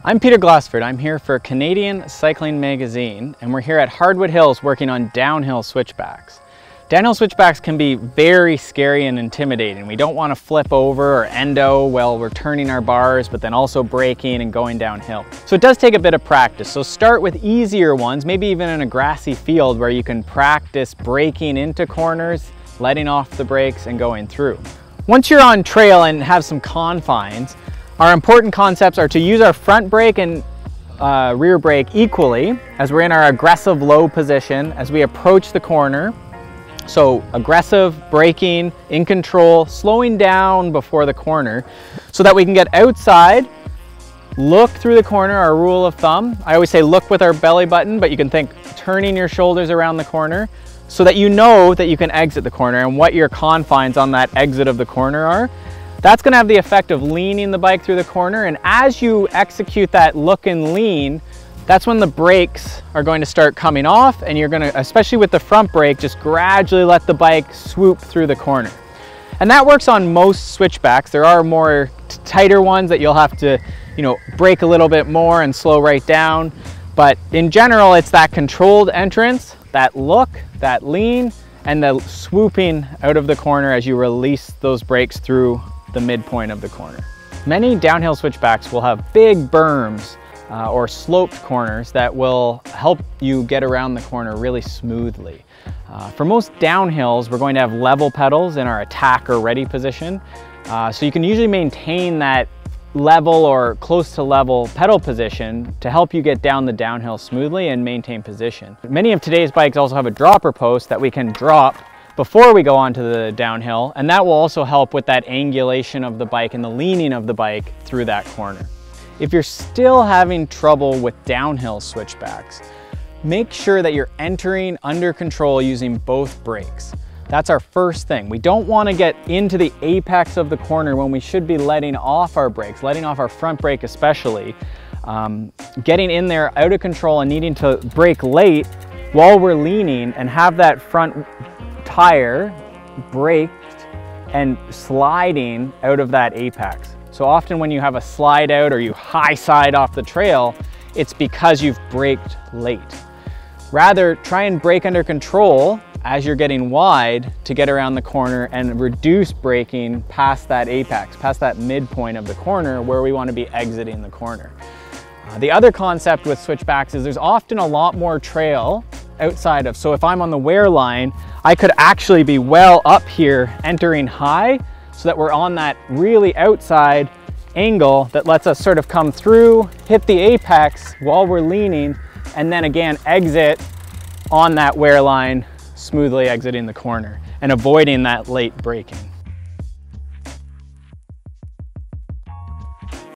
I'm Peter Glassford. I'm here for Canadian Cycling Magazine, and we're here at Hardwood Hills working on downhill switchbacks. Downhill switchbacks can be very scary and intimidating. We don't want to flip over or endo while we're turning our bars, but then also braking and going downhill. So it does take a bit of practice. So start with easier ones, maybe even in a grassy field where you can practice braking into corners, letting off the brakes and going through. Once you're on trail and have some confines, our important concepts are to use our front brake and rear brake equally as we're in our aggressive low position as we approach the corner. So aggressive braking, in control, slowing down before the corner so that we can get outside, look through the corner, our rule of thumb. I always say look with our belly button, but you can think turning your shoulders around the corner so that you know that you can exit the corner and what your confines on that exit of the corner are. That's going to have the effect of leaning the bike through the corner, and as you execute that look and lean, that's when the brakes are going to start coming off, and you're going to, especially with the front brake, just gradually let the bike swoop through the corner. And that works on most switchbacks. There are more tighter ones that you'll have to, brake a little bit more and slow right down. But in general, it's that controlled entrance, that look, that lean, and the swooping out of the corner as you release those brakes through the midpoint of the corner. Many downhill switchbacks will have big berms or sloped corners that will help you get around the corner really smoothly. For most downhills, we're going to have level pedals in our attack or ready position. So you can usually maintain that level or close to level pedal position to help you get down the downhill smoothly and maintain position. Many of today's bikes also have a dropper post that we can drop before we go onto the downhill, and that will also help with that angulation of the bike and the leaning of the bike through that corner. If you're still having trouble with downhill switchbacks, make sure that you're entering under control using both brakes. That's our first thing. We don't want to get into the apex of the corner when we should be letting off our brakes, letting off our front brake especially. Getting in there out of control and needing to brake late while we're leaning and have that front tire braked and sliding out of that apex. So often when you have a slide out or you high side off the trail, it's because you've braked late. Rather, try and brake under control as you're getting wide to get around the corner and reduce braking past that apex, past that midpoint of the corner where we want to be exiting the corner. The other concept with switchbacks is there's often a lot more trail outside of, so if I'm on the wear line, I could actually be well up here entering high so that we're on that really outside angle that lets us sort of come through, hit the apex while we're leaning, and then again exit on that wear line, smoothly exiting the corner and avoiding that late braking.